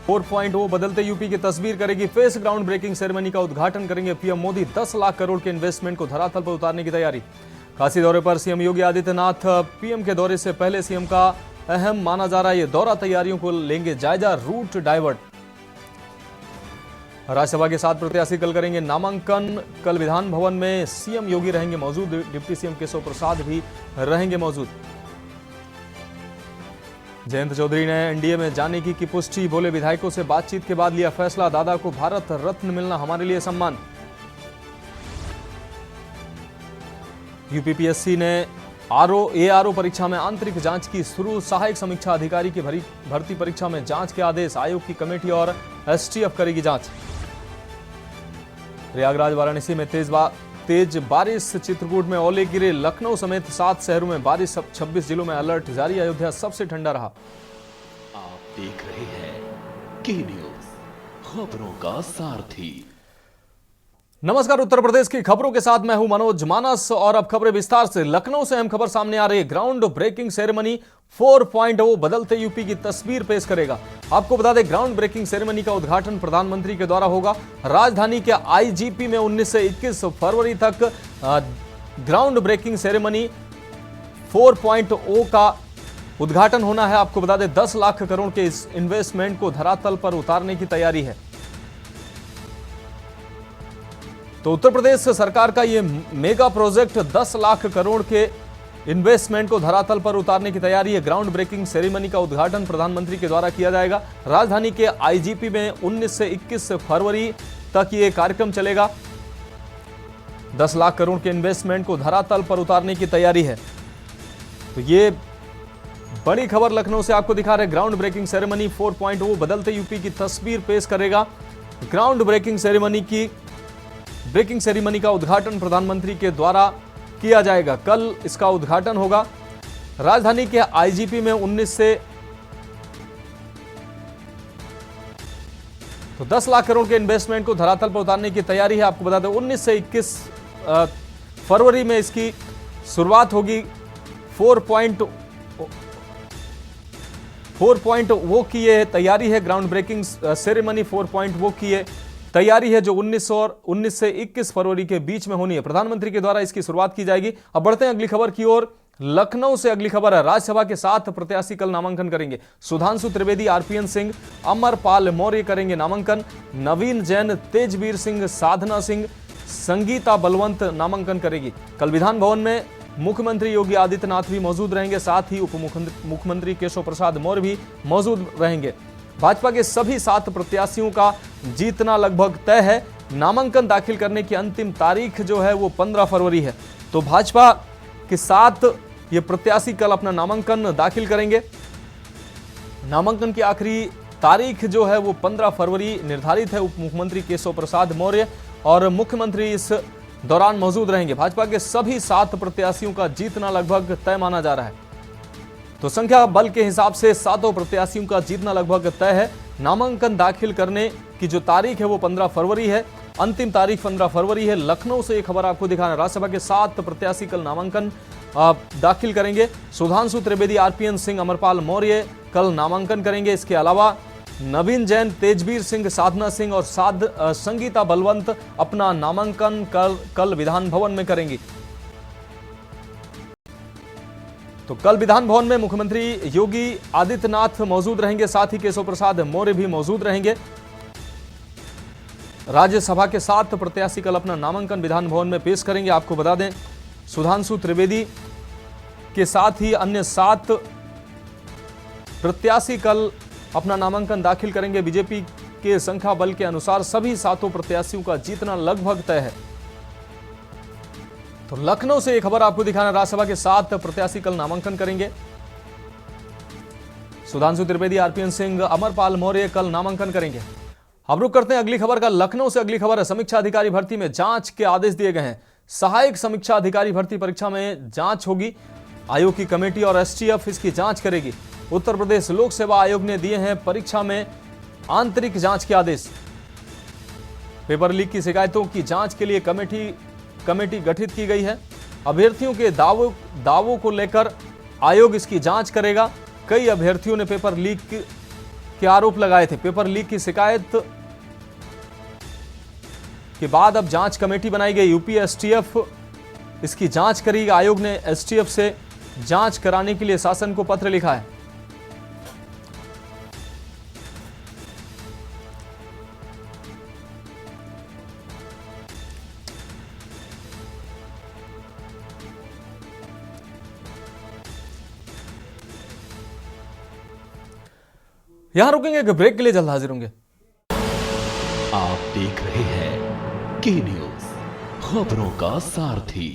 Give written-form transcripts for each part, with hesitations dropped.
4.0 बदलते यूपी की तस्वीर करेगी फेस। ग्राउंड ब्रेकिंग सेरेमनी का उद्घाटन करेंगे पीएम मोदी। 10 लाख करोड़ के इन्वेस्टमेंट को धरातल पर उतारने की तैयारी। काशी दौरे पर सीएम योगी आदित्यनाथ। पीएम के दौरे से पहले सीएम का अहम माना जा रहा है ये दौरा। तैयारियों को लेंगे जायजा, रूट डाइवर्ट। राज्यसभा के 7 प्रत्याशी कल करेंगे नामांकन। कल विधान भवन में सीएम योगी रहेंगे मौजूद। डिप्टी सीएम केशव प्रसाद भी रहेंगे मौजूद। जयंत चौधरी ने एनडीए में जाने की पुष्टि। बोले विधायकों से बातचीत के बाद लिया फैसला। दादा को भारत रत्न मिलना हमारे लिए सम्मान। यूपीपीएससी ने एआरओ परीक्षा में आंतरिक जांच की शुरू। सहायक समीक्षा अधिकारी की भर्ती परीक्षा में जांच के आदेश। आयोग की कमेटी और एसटीएफ करेगी जांच। प्रयागराज वाराणसी में तेज बारिश। चित्रकूट में ओले गिरे। लखनऊ समेत 7 शहरों में बारिश। 26 जिलों में अलर्ट जारी। अयोध्या सबसे ठंडा रहा। आप देख रहे हैं के न्यूज, खबरों का सारथी। नमस्कार, उत्तर प्रदेश की खबरों के साथ मैं हूं मनोज मानस और अब खबरें विस्तार से। लखनऊ से अहम खबर सामने आ रही है। ग्राउंड ब्रेकिंग सेरेमनी 4.0 बदलते यूपी की तस्वीर पेश करेगा। आपको बता दें, ग्राउंड ब्रेकिंग सेरेमनी का उद्घाटन प्रधानमंत्री के द्वारा होगा। राजधानी के आईजीपी में 19 से 21 फरवरी तक ग्राउंड ब्रेकिंग सेरेमनी 4.0 का उद्घाटन होना है। आपको बता दें, 10 लाख करोड़ के इस इन्वेस्टमेंट को धरातल पर उतारने की तैयारी है। तो उत्तर प्रदेश सरकार का यह मेगा प्रोजेक्ट 10 लाख करोड़ के इन्वेस्टमेंट को धरातल पर उतारने की तैयारी है। ग्राउंड ब्रेकिंग सेरेमनी का उद्घाटन प्रधानमंत्री के द्वारा किया जाएगा। राजधानी के आईजीपी में 19 से 21 फरवरी तक यह कार्यक्रम चलेगा। 10 लाख करोड़ के इन्वेस्टमेंट को धरातल पर उतारने की तैयारी है। तो ये बड़ी खबर लखनऊ से आपको दिखा रहे। ग्राउंड ब्रेकिंग सेरेमनी 4.0 बदलते यूपी की तस्वीर पेश करेगा। ग्राउंड ब्रेकिंग सेरेमनी का उद्घाटन प्रधानमंत्री के द्वारा किया जाएगा। कल इसका उद्घाटन होगा। राजधानी के आईजीपी में 19 से 10 लाख करोड़ के इन्वेस्टमेंट को धरातल पर उतारने की तैयारी है। आपको बता दें, 19 से 21 फरवरी में इसकी शुरुआत होगी। 4.0 की ये तैयारी है। ग्राउंड ब्रेकिंग सेरेमनी 4.0 की ये तैयारी है जो 19 से 21 फरवरी के बीच में होनी है। प्रधानमंत्री के द्वारा इसकी शुरुआत की जाएगी। अब बढ़ते हैं अगली खबर की ओर। लखनऊ से अगली खबर है। राज्यसभा के 7 प्रत्याशी कल नामांकन करेंगे। सुधांशु त्रिवेदी, आरपीएन सिंह, अमरपाल मौर्य करेंगे नामांकन। नवीन जैन, तेजवीर सिंह, साधना सिंह, संगीता बलवंत नामांकन करेगी। कल विधान भवन में मुख्यमंत्री योगी आदित्यनाथ भी मौजूद रहेंगे। साथ ही उप मुख्यमंत्री केशव प्रसाद मौर्य भी मौजूद रहेंगे। भाजपा के सभी 7 प्रत्याशियों का जीतना लगभग तय है। नामांकन दाखिल करने की अंतिम तारीख जो है वो 15 फरवरी है। तो भाजपा के 7 ये प्रत्याशी कल अपना नामांकन दाखिल करेंगे। नामांकन की आखिरी तारीख जो है वो 15 फरवरी निर्धारित है। उप मुख्यमंत्री केशव प्रसाद मौर्य और मुख्यमंत्री इस दौरान मौजूद रहेंगे। भाजपा के सभी 7 प्रत्याशियों का जीतना लगभग तय माना जा रहा है। तो संख्या बल के हिसाब से 7 प्रत्याशियों का जीतना लगभग तय है। नामांकन दाखिल करने की जो तारीख है वो 15 फरवरी है। अंतिम तारीख 15 फरवरी है। लखनऊ से ये खबर आपको दिखाना। राज्यसभा के 7 प्रत्याशी कल नामांकन दाखिल करेंगे। सुधांशु त्रिवेदी, आरपीएन सिंह, अमरपाल मौर्य कल नामांकन करेंगे। इसके अलावा नवीन जैन, तेजवीर सिंह, साधना सिंह और संगीता बलवंत अपना नामांकन कल विधान भवन में करेंगी। तो कल विधान भवन में मुख्यमंत्री योगी आदित्यनाथ मौजूद रहेंगे। साथ ही केशव प्रसाद मौर्य भी मौजूद रहेंगे। राज्यसभा के 7 प्रत्याशी कल अपना नामांकन विधान भवन में पेश करेंगे। आपको बता दें, सुधांशु त्रिवेदी के साथ ही अन्य 7 प्रत्याशी कल अपना नामांकन दाखिल करेंगे। बीजेपी के संख्या बल के अनुसार सभी 7 प्रत्याशियों का जीतना लगभग तय है। तो लखनऊ से एक खबर आपको दिखाना। राज्यसभा के 7 प्रत्याशी कल नामांकन करेंगे। सुधांशु त्रिवेदी, आरपीएन सिंह, अमरपाल मौर्य कल नामांकन करेंगे। अब रुक करते हैं अगली खबर का। लखनऊ से अगली खबर है। समीक्षा अधिकारी भर्ती में जांच के आदेश दिए गए हैं। सहायक समीक्षा अधिकारी भर्ती परीक्षा में जांच होगी। आयोग की कमेटी और एसटीएफ इसकी जांच करेगी। उत्तर प्रदेश लोक सेवा आयोग ने दिए हैं परीक्षा में आंतरिक जांच के आदेश। पेपर लीक की शिकायतों की जांच के लिए कमेटी गठित की गई है। अभ्यर्थियों के दावों को लेकर आयोग इसकी जांच करेगा। कई अभ्यर्थियों ने पेपर लीक के आरोप लगाए थे। पेपर लीक की शिकायत के बाद अब जांच कमेटी बनाई गई। यूपी एसटीएफ इसकी जांच करेगी। आयोग ने एसटीएफ से जांच कराने के लिए शासन को पत्र लिखा है। यहां रुकेंगे कि ब्रेक के लिए जल्द हाजिर होंगे। आप देख रहे हैं के न्यूज, खबरों का सारथी।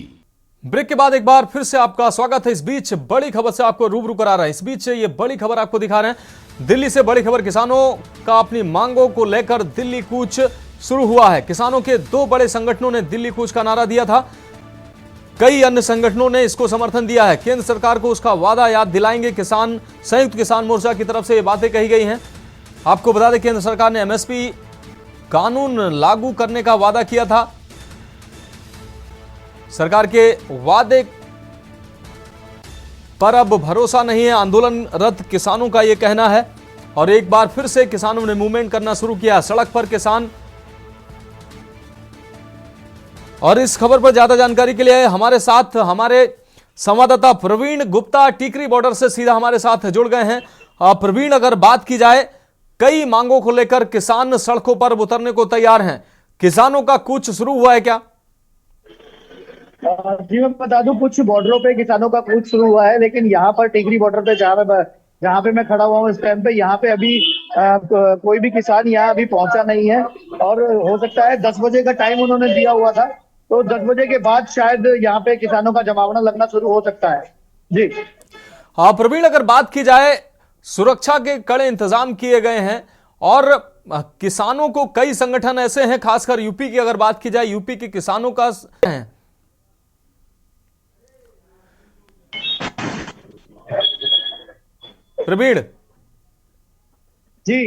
ब्रेक के बाद एक बार फिर से आपका स्वागत है। इस बीच बड़ी खबर से आपको रूबरू करा रहा है। इस बीच ये बड़ी खबर आपको दिखा रहे हैं। दिल्ली से बड़ी खबर, किसानों का अपनी मांगों को लेकर दिल्ली कूच शुरू हुआ है। किसानों के दो बड़े संगठनों ने दिल्ली कूच का नारा दिया था। कई अन्य संगठनों ने इसको समर्थन दिया है। केंद्र सरकार को उसका वादा याद दिलाएंगे किसान। संयुक्त किसान मोर्चा की तरफ से ये बातें कही गई हैं। आपको बता दें, केंद्र सरकार ने एमएसपी कानून लागू करने का वादा किया था। सरकार के वादे पर अब भरोसा नहीं है, आंदोलनरत किसानों का यह कहना है। और एक बार फिर से किसानों ने मूवमेंट करना शुरू किया, सड़क पर किसान। और इस खबर पर ज्यादा जानकारी के लिए हमारे साथ हमारे संवाददाता प्रवीण गुप्ता टिकरी बॉर्डर से सीधा हमारे साथ जुड़ गए हैं। प्रवीण, अगर बात की जाए, कई मांगों को लेकर किसान सड़कों पर उतरने को तैयार हैं। किसानों का कूच शुरू हुआ है क्या? जी मैं बता दूं, कुछ बॉर्डरों पे किसानों का कूच शुरू हुआ है, लेकिन यहाँ पर टिकरी बॉर्डर पे जहाँ पे मैं खड़ा हुआ हूँ इस टाइम पे, यहाँ पे अभी कोई भी किसान यहाँ अभी पहुंचा नहीं है। और हो सकता है 10 बजे का टाइम उन्होंने दिया हुआ था, तो 10 बजे के बाद शायद यहाँ पे किसानों का जमावड़ा लगना शुरू हो सकता है। जी हाँ प्रवीण, अगर बात की जाए, सुरक्षा के कड़े इंतजाम किए गए हैं और किसानों को कई संगठन ऐसे हैं, खासकर यूपी की अगर बात की जाए, यूपी के किसानों का है। प्रवीण जी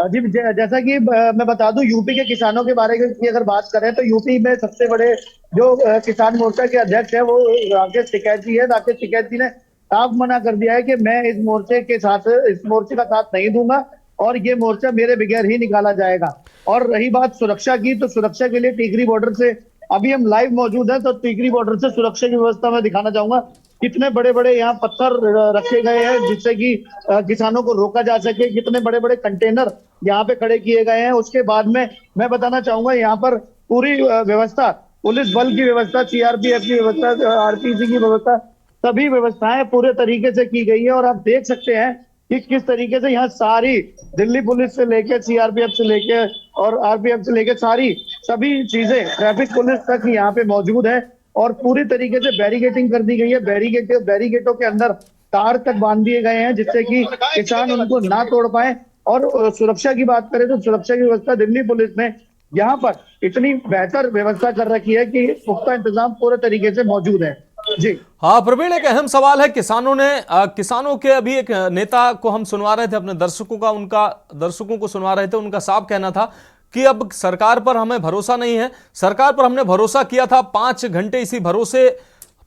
जी जैसा कि मैं बता दूं, यूपी के किसानों के बारे में की अगर बात करें तो यूपी में सबसे बड़े जो किसान मोर्चा के अध्यक्ष है वो राकेश टिकैत जी है। राकेश टिकैत जी ने साफ मना कर दिया है कि मैं इस मोर्चे का साथ नहीं दूंगा और ये मोर्चा मेरे बगैर ही निकाला जाएगा। और रही बात सुरक्षा की, तो सुरक्षा के लिए टिकरी बॉर्डर से अभी हम लाइव मौजूद हैं, तो टिकरी बॉर्डर से सुरक्षा की व्यवस्था मैं दिखाना चाहूंगा। कितने बड़े बड़े यहाँ पत्थर रखे गए हैं जिससे कि किसानों को रोका जा सके। कितने बड़े बड़े कंटेनर यहाँ पे खड़े किए गए हैं। उसके बाद में मैं बताना चाहूंगा, यहाँ पर पूरी व्यवस्था, पुलिस बल की व्यवस्था, सीआरपीएफ की व्यवस्था, आरपीसी की व्यवस्था, सभी व्यवस्थाएं पूरे तरीके से की गई है। और आप देख सकते हैं कि किस तरीके से यहाँ सारी दिल्ली पुलिस से लेके, सीआरपीएफ से लेके और आरपीएफ से लेके सभी चीजें, ट्रैफिक पुलिस तक यहाँ पे मौजूद है। और पूरी तरीके से बैरिकेटिंग कर दी गई है। बैरिकेटों के अंदर तार तक बांध दिए गए हैं जिससे कि किसान उनको ना तोड़ पाए। और सुरक्षा की बात करें तो सुरक्षा की व्यवस्था दिल्ली पुलिस ने यहाँ पर इतनी बेहतर व्यवस्था कर रखी है कि पुख्ता इंतजाम पूरे तरीके से मौजूद है। जी हाँ प्रवीण, एक अहम सवाल है। किसानों के अभी एक नेता को हम सुनवा रहे थे, अपने दर्शकों को सुनवा रहे थे। उनका साफ कहना था कि अब सरकार पर हमें भरोसा नहीं है। सरकार पर हमने भरोसा किया था, 5 घंटे इसी भरोसे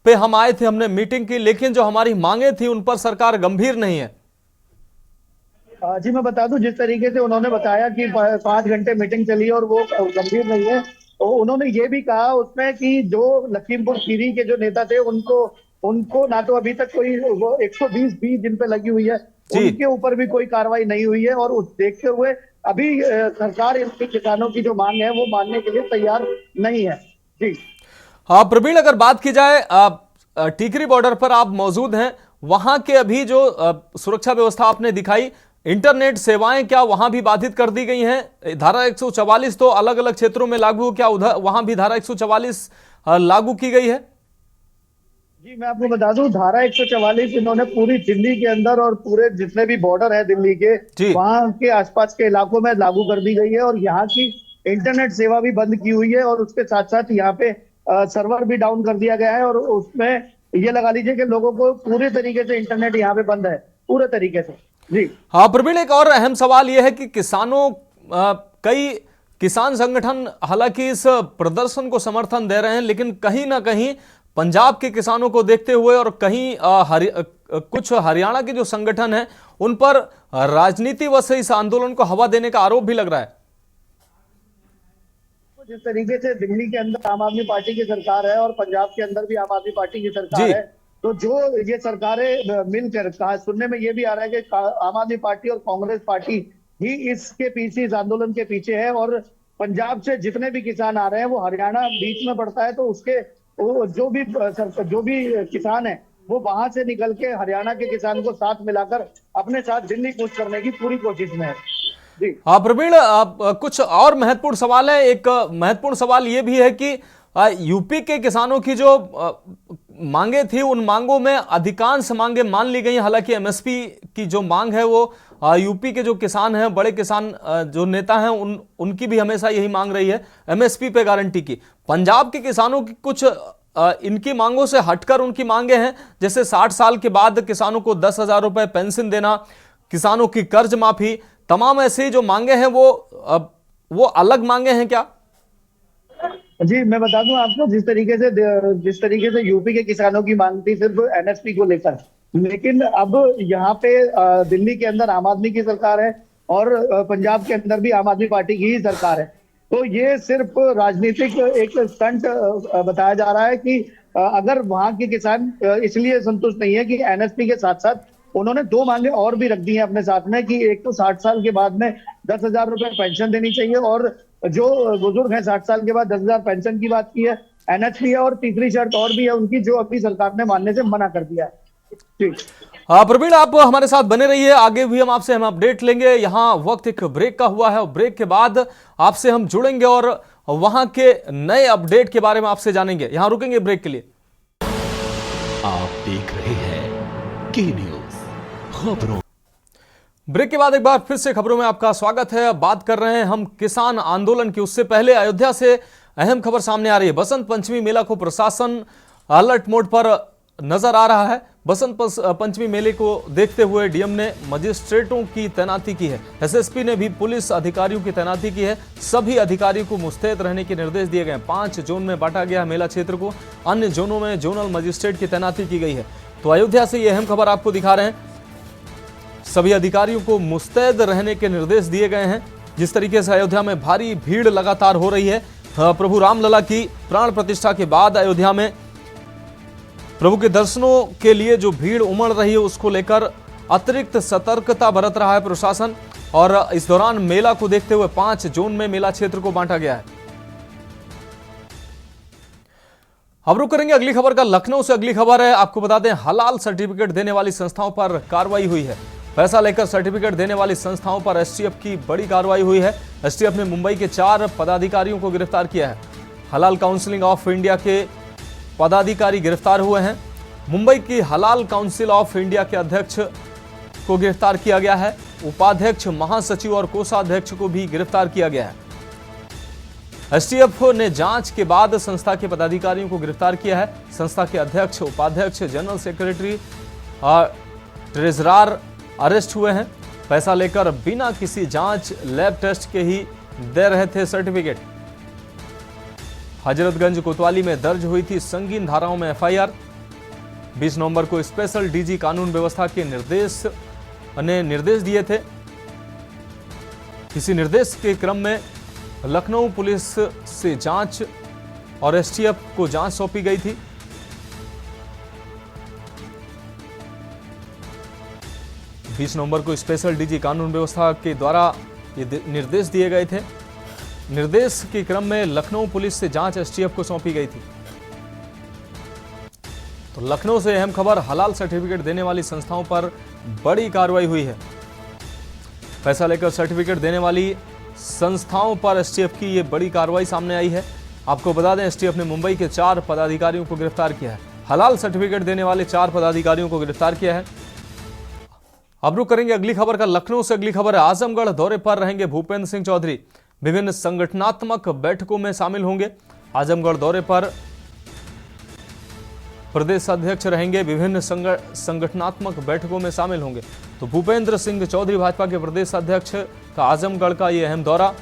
पे हम आए थे, हमने मीटिंग की, लेकिन जो हमारी मांगे थी उन पर सरकार गंभीर नहीं है। जी मैं बता दूं, जिस तरीके से उन्होंने बताया कि 5 घंटे मीटिंग चली और वो गंभीर नहीं है, तो उन्होंने ये भी कहा उसमें कि जो लखीमपुर खीरी के जो नेता थे उनको ना तो अभी तक कोई वो 120 बी जिन पे लगी हुई है उनके ऊपर भी कोई कार्रवाई नहीं हुई है। और उस देखते हुए अभी सरकार इनके किसानों की जो मांग है वो मानने के लिए तैयार नहीं है। जी हाँ प्रवीण, अगर बात की जाए, टिकरी बॉर्डर पर आप मौजूद हैं, वहां के अभी जो सुरक्षा व्यवस्था आपने दिखाई, इंटरनेट सेवाएं क्या वहां भी बाधित कर दी गई हैं? धारा 144 तो अलग अलग क्षेत्रों में लागू हो, क्या उधर वहां भी धारा 144 लागू की गई है? जी मैं आपको बता दूं, धारा 144 इन्होंने पूरी दिल्ली के अंदर और पूरे जितने भी बॉर्डर है दिल्ली के, वहां के आसपास के इलाकों में लागू कर दी गई है। और यहाँ की इंटरनेट सेवा भी बंद की हुई है और उसके साथ साथ यहाँ पे सर्वर भी डाउन कर दिया गया है। और उसमें ये लगा लीजिए कि लोगों को पूरे तरीके से इंटरनेट यहाँ पे बंद है, पूरे तरीके से। जी हाँ प्रवीण, एक और अहम सवाल यह है कि कई किसान संगठन हालांकि इस प्रदर्शन को समर्थन दे रहे हैं, लेकिन कहीं ना कहीं पंजाब के किसानों को देखते हुए और कहीं कुछ हरियाणा के जो संगठन हैं उन पर राजनीति वश से इस आंदोलन को हवा देने का आरोप भी लग रहा है। जिस तरीके से दिल्ली के अंदर आम आदमी पार्टी की सरकार है और पंजाब के अंदर भी आम आदमी पार्टी की सरकार जी। है, तो जो ये सरकारें मिलकर सुनने में ये भी आ रहा है कि आम आदमी पार्टी और कांग्रेस पार्टी ही इसके पीछे, इस आंदोलन के पीछे है। और पंजाब से जितने भी किसान आ रहे हैं वो हरियाणा बीच में पड़ता है, तो उसके जो भी किसान है वो वहां से निकल के हरियाणा के किसान को साथ मिलाकर अपने साथ दिल्ली कूच करने की पूरी कोशिश में है। जी हाँ प्रवीण, कुछ और महत्वपूर्ण सवाल है। एक महत्वपूर्ण सवाल ये भी है कि यूपी के किसानों की जो मांगे थी उन मांगों में अधिकांश मांगे मान ली गई। हालांकि एमएसपी की जो मांग है वो यूपी के जो किसान हैं, बड़े किसान जो नेता हैं, उनकी भी हमेशा यही मांग रही है एमएसपी पे गारंटी की। पंजाब के किसानों की कुछ इनकी मांगों से हटकर उनकी मांगे हैं, जैसे 60 साल के बाद किसानों को 10,000 रुपए पेंशन देना, किसानों की कर्ज माफी, तमाम ऐसी जो मांगे हैं वो अलग मांगे हैं क्या? जी, मैं बता दूं आपको, जिस तरीके से यूपी के किसानों की मांग थी सिर्फ एनएसपी को लेकर, लेकिन अब यहाँ पे दिल्ली के अंदर आम आदमी की सरकार है और पंजाब के अंदर भी आम आदमी पार्टी की ही सरकार है। तो ये सिर्फ राजनीतिक एक स्टंट बताया जा रहा है कि अगर वहां के किसान इसलिए संतुष्ट नहीं है कि एनएसपी के साथ साथ उन्होंने दो मांगे और भी रख दी हैं अपने साथ में, कि एक तो 60 साल के बाद में 10,000 रुपए पेंशन देनी चाहिए, और जो बुजुर्ग हैं 60 साल के बाद 10,000 पेंशन की बात की है, एनएचपी है, और तीसरी शर्त और भी है उनकी जो अभी सरकार ने मानने से मना कर दिया है। ठीक, हाँ प्रवीण, आप हमारे साथ बने रहिए, आगे भी हम अपडेट लेंगे। यहाँ वक्त एक ब्रेक का हुआ है और ब्रेक के बाद आपसे हम जुड़ेंगे और वहां के नए अपडेट के बारे में आपसे जानेंगे। यहाँ रुकेंगे ब्रेक के लिए। आप देख रहे हैं के न्यूज खबरों। ब्रेक के बाद एक बार फिर से खबरों में आपका स्वागत है। बात कर रहे हैं हम किसान आंदोलन की। उससे पहले अयोध्या से अहम खबर सामने आ रही है। बसंत पंचमी मेला को प्रशासन अलर्ट मोड पर नजर आ रहा है। बसंत पंचमी मेले को देखते हुए डीएम ने मजिस्ट्रेटों की तैनाती की है। एसएसपी ने भी पुलिस अधिकारियों की तैनाती की है। सभी अधिकारियों को मुस्तैद रहने के निर्देश दिए गए हैं। 5 जोन में बांटा गया है मेला क्षेत्र को। अन्य जोनों में जोनल मजिस्ट्रेट की तैनाती की गई है। तो अयोध्या से ये अहम खबर आपको दिखा रहे हैं। सभी अधिकारियों को मुस्तैद रहने के निर्देश दिए गए हैं। जिस तरीके से अयोध्या में भारी भीड़ लगातार हो रही है, प्रभु रामलला की प्राण प्रतिष्ठा के बाद अयोध्या में प्रभु के दर्शनों के लिए जो भीड़ उमड़ रही है उसको लेकर अतिरिक्त सतर्कता बरत रहा है प्रशासन। और इस दौरान मेला को देखते हुए 5 जोन में मेला क्षेत्र को बांटा गया है। अब रुक करेंगे अगली खबर का। लखनऊ से अगली खबर है। आपको बता दें, हलाल सर्टिफिकेट देने वाली संस्थाओं पर कार्रवाई हुई है। पैसा लेकर सर्टिफिकेट देने वाली संस्थाओं पर एसटीएफ की बड़ी कार्रवाई हुई है। एसटीएफ ने मुंबई के 4 पदाधिकारियों को गिरफ्तार किया है। हलाल काउंसिल ऑफ इंडिया के पदाधिकारी गिरफ्तार हुए हैं। मुंबई की हलाल काउंसिल ऑफ इंडिया के अध्यक्ष को गिरफ्तार किया गया है। उपाध्यक्ष, महासचिव और कोषाध्यक्ष को भी गिरफ्तार किया गया है। एसटीएफ ने जांच के बाद संस्था के पदाधिकारियों को गिरफ्तार किया है। संस्था के अध्यक्ष, उपाध्यक्ष, जनरल सेक्रेटरी और ट्रेजरार अरेस्ट हुए हैं। पैसा लेकर बिना किसी जांच, लैब टेस्ट के ही दे रहे थे सर्टिफिकेट। हजरतगंज कोतवाली में दर्ज हुई थी संगीन धाराओं में एफआईआर। 20 नवंबर को स्पेशल डीजी कानून व्यवस्था के निर्देश दिए थे। इसी निर्देश के क्रम में लखनऊ पुलिस से जांच और एसटीएफ को जांच सौंपी गई थी। बीस नवंबर को स्पेशल डीजी कानून व्यवस्था के द्वारा ये निर्देश दिए गए थे। निर्देश के क्रम में लखनऊ पुलिस से जांच एसटीएफ को सौंपी गई थी। तो लखनऊ से अहम खबर, हलाल सर्टिफिकेट देने वाली संस्थाओं पर बड़ी कार्रवाई हुई है। पैसा लेकर सर्टिफिकेट देने वाली संस्थाओं पर एसटीएफ की ये बड़ी कार्रवाई सामने आई है। आपको बता दें, एसटीएफ ने मुंबई के 4 पदाधिकारियों को गिरफ्तार किया है। हलाल सर्टिफिकेट देने वाले 4 पदाधिकारियों को गिरफ्तार किया है। अब रुक करेंगे अगली खबर का। लखनऊ से अगली खबर है। आजमगढ़ दौरे पर रहेंगे भूपेंद्र सिंह चौधरी। विभिन्न संगठनात्मक बैठकों में शामिल होंगे। आजमगढ़ दौरे पर प्रदेश अध्यक्ष रहेंगे, विभिन्न संगठनात्मक बैठकों में शामिल होंगे। तो भूपेंद्र सिंह चौधरी भाजपा के प्रदेश अध्यक्ष का आजमगढ़ का यह अहम दौरा।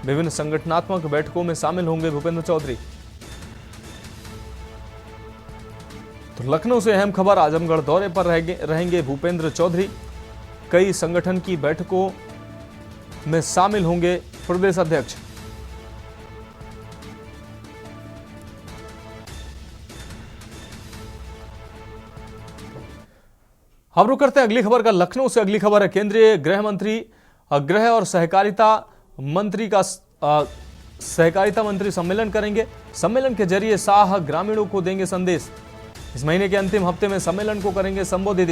विभिन्न संगठनात्मक बैठकों में शामिल होंगे भूपेंद्र चौधरी। तो लखनऊ से अहम खबर, आजमगढ़ दौरे पर रहेंगे भूपेंद्र चौधरी। कई संगठन की बैठकों में शामिल होंगे प्रदेश अध्यक्ष। अब रुक करते हैं अगली खबर का। लखनऊ से अगली खबर है, केंद्रीय गृह मंत्री गृह और सहकारिता मंत्री सम्मेलन करेंगे। सम्मेलन के जरिए शाह ग्रामीणों को देंगे संदेश। इस महीने के अंतिम हफ्ते में सम्मेलन को करेंगे संबोधित।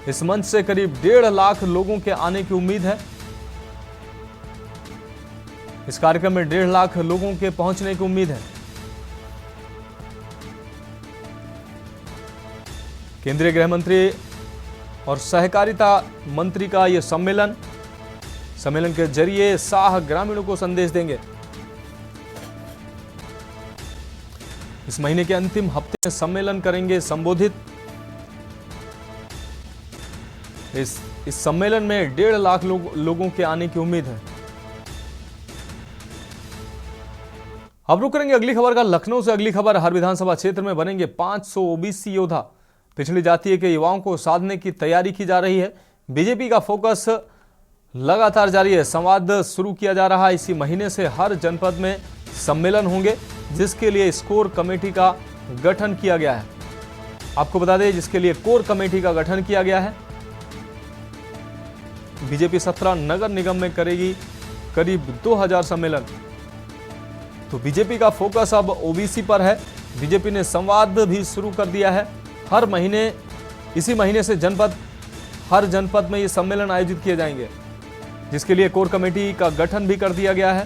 इस मंच से करीब 1.5 लाख लोगों के आने की उम्मीद है। इस कार्यक्रम में 1.5 लाख लोगों के पहुंचने की उम्मीद है। केंद्रीय गृह मंत्री और सहकारिता मंत्री का यह सम्मेलन के जरिए शाह ग्रामीणों को संदेश देंगे। इस महीने के अंतिम हफ्ते में सम्मेलन करेंगे संबोधित। इस सम्मेलन में 1.5 लाख लोगों के आने की उम्मीद है। अब रुक करेंगे अगली खबर का। लखनऊ से अगली खबर, हर विधानसभा क्षेत्र में बनेंगे 500 ओबीसी योद्धा। पिछड़ी जाति के युवाओं को साधने की तैयारी की जा रही है। बीजेपी का फोकस लगातार जारी है। संवाद शुरू किया जा रहा है। इसी महीने से हर जनपद में सम्मेलन होंगे, जिसके लिए स्कोर कमेटी का गठन किया गया है। आपको बता दें, जिसके लिए कोर कमेटी का गठन किया गया है। बीजेपी 17 नगर निगम में करेगी करीब 2000 सम्मेलन। तो बीजेपी का फोकस अब ओबीसी पर है। बीजेपी ने संवाद भी शुरू कर दिया है। हर महीने, इसी महीने से हर जनपद में ये सम्मेलन आयोजित किए जाएंगे, जिसके लिए कोर कमेटी का गठन भी कर दिया गया है।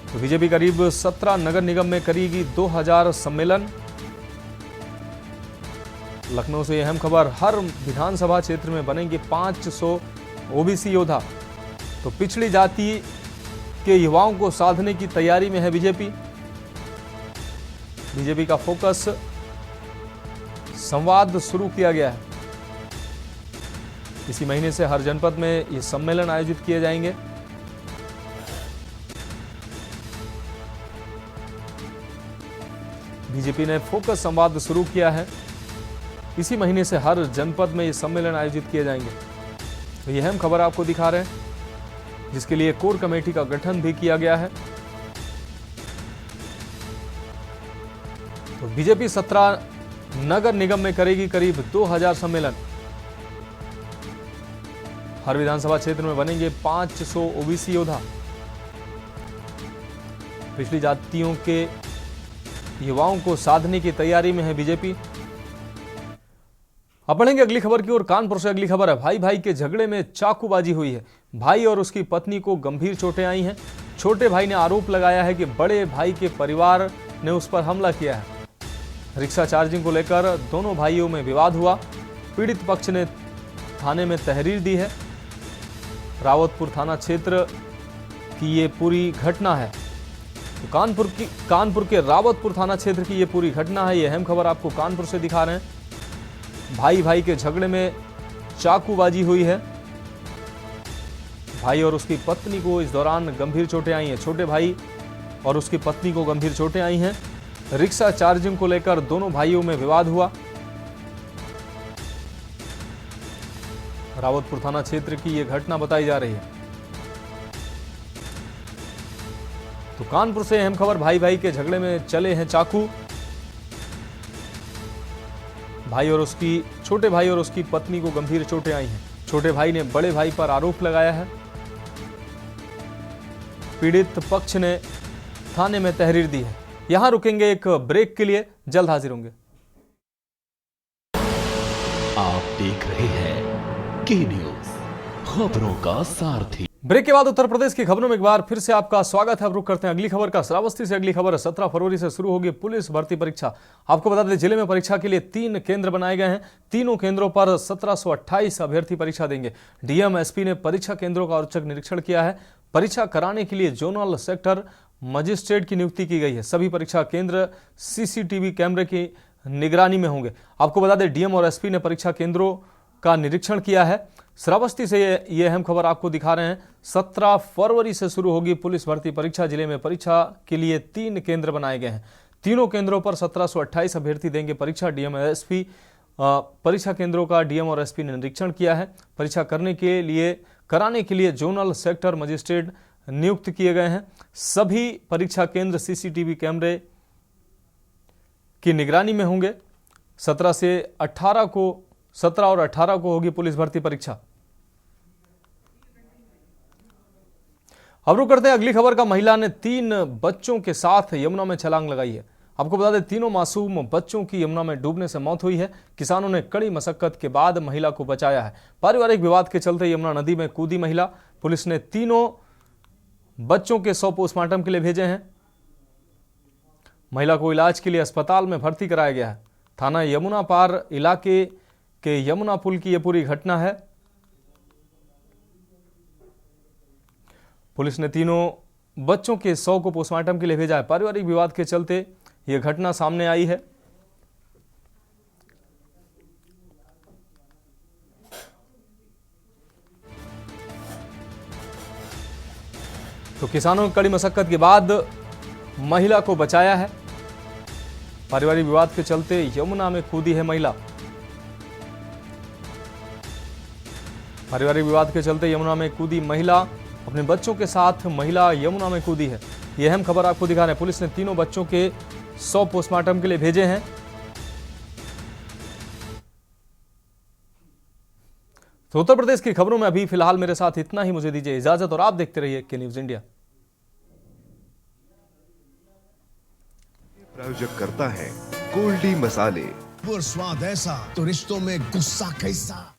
तो बीजेपी करीब 17 नगर निगम में करेगी 2000 सम्मेलन। लखनऊ से अहम खबर, हर विधानसभा क्षेत्र में बनेंगे 500 ओबीसी योद्धा। तो पिछड़ी जाति के युवाओं को साधने की तैयारी में है बीजेपी। बीजेपी का फोकस, संवाद शुरू किया गया है। इसी महीने से हर जनपद में ये सम्मेलन आयोजित किए जाएंगे। बीजेपी ने फोकस संवाद शुरू किया है। इसी महीने से हर जनपद में ये सम्मेलन आयोजित किए जाएंगे। तो ये अहम खबर आपको दिखा रहे हैं, जिसके लिए कोर कमेटी का गठन भी किया गया है। तो बीजेपी 17 नगर निगम में करेगी करीब 2000 सम्मेलन। हर विधानसभा क्षेत्र में बनेंगे 500 ओबीसी योद्धा। पिछड़ी जातियों के युवाओं को साधने की तैयारी में है बीजेपी। अब बढ़ेंगे अगली खबर की ओर। कानपुर से अगली खबर है, भाई भाई के झगड़े में चाकूबाजी हुई है। भाई और उसकी पत्नी को गंभीर चोटें आई हैं। छोटे भाई ने आरोप लगाया है कि बड़े भाई के परिवार ने उस पर हमला किया है। रिक्शा चार्जिंग को लेकर दोनों भाइयों में विवाद हुआ। पीड़ित पक्ष ने थाने में तहरीर दी है। रावतपुर थाना क्षेत्र की ये पूरी घटना है। तो कानपुर के रावतपुर थाना क्षेत्र की ये पूरी घटना है। ये अहम खबर आपको कानपुर से दिखा रहे हैं। भाई भाई के झगड़े में चाकूबाजी हुई है। भाई और उसकी पत्नी को इस दौरान गंभीर चोटें आई हैं। छोटे भाई और उसकी पत्नी को गंभीर चोटें आई हैं। रिक्शा चार्जिंग को लेकर दोनों भाइयों में विवाद हुआ। रावतपुर थाना क्षेत्र की यह घटना बताई जा रही है। तो कानपुर से अहम खबर, भाई भाई के झगड़े में चले हैं चाकू। छोटे भाई और उसकी पत्नी को गंभीर चोटें आई हैं। छोटे भाई ने बड़े भाई पर आरोप लगाया है। पीड़ित पक्ष ने थाने में तहरीर दी है। यहां रुकेंगे एक ब्रेक के लिए, जल्द हाजिर होंगे। आप देख रहे हैं के न्यूज, खबरों का सारथी। ब्रेक के बाद उत्तर प्रदेश की खबरों में एक बार फिर से आपका स्वागत है। अब रुक करते हैं अगली खबर का। श्रावस्ती से अगली खबर है, 17 फरवरी से शुरू होगी पुलिस भर्ती परीक्षा। आपको बता दें, जिले में परीक्षा के लिए 3 केंद्र बनाए गए हैं। तीनों केंद्रों पर 1728 अभ्यर्थी परीक्षा देंगे। डीएम एसपी ने परीक्षा केंद्रों का औचक निरीक्षण किया है। परीक्षा कराने के लिए जोनल सेक्टर मजिस्ट्रेट की नियुक्ति की गई है। सभी परीक्षा केंद्र सीसीटीवी कैमरे की निगरानी में होंगे। आपको बता दें, डीएम और एसपी ने परीक्षा केंद्रों का निरीक्षण किया है। श्रावस्ती से ये अहम खबर आपको दिखा रहे हैं। 17 फरवरी से शुरू होगी पुलिस भर्ती परीक्षा। जिले में परीक्षा के लिए 3 केंद्र बनाए गए हैं। तीनों केंद्रों पर 1728 अभ्यर्थी देंगे परीक्षा। डीएम और एसपी परीक्षा केंद्रों का डीएम और एसपी ने निरीक्षण किया है। परीक्षा कराने के लिए जोनल सेक्टर मजिस्ट्रेट नियुक्त किए गए हैं। सभी परीक्षा केंद्र सीसीटीवी कैमरे की निगरानी में होंगे। 17 और 18 को होगी पुलिस भर्ती परीक्षा। अब रुक करते हैं अगली खबर का। महिला ने 3 बच्चों के साथ यमुना में छलांग लगाई है। आपको बता दें, तीनों मासूम बच्चों की यमुना में डूबने से मौत हुई है। किसानों ने कड़ी मशक्कत के बाद महिला को बचाया है। पारिवारिक विवाद के चलते यमुना नदी में कूदी महिला। पुलिस ने तीनों बच्चों के 100 पोस्टमार्टम के लिए भेजे हैं। महिला को इलाज के लिए अस्पताल में भर्ती कराया गया है। थाना यमुना पार इलाके के यमुना पुल की यह पूरी घटना है। पुलिस ने तीनों बच्चों के 100 को पोस्टमार्टम के लिए भेजा है। पारिवारिक विवाद के चलते यह घटना सामने आई है। तो किसानों की कड़ी मशक्कत के बाद महिला को बचाया है। पारिवारिक विवाद के चलते यमुना में कूदी है महिला। पारिवारिक विवाद के चलते यमुना में कूदी महिला। अपने बच्चों के साथ महिला यमुना में कूदी है। यह अहम खबर आपको दिखा रहे हैं। पुलिस ने तीनों बच्चों के 100 पोस्टमार्टम के लिए भेजे हैं। तो उत्तर प्रदेश की खबरों में अभी फिलहाल मेरे साथ इतना ही। मुझे दीजिए इजाजत और आप देखते रहिए के न्यूज इंडिया। प्रायोजक करता है गोल्डी मसाले। और स्वाद ऐसा तो रिश्तों में गुस्सा कैसा।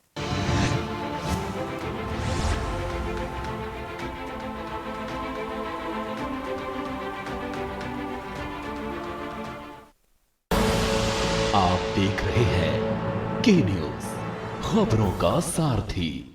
आप देख रहे हैं के न्यूज, खबरों का सारथी।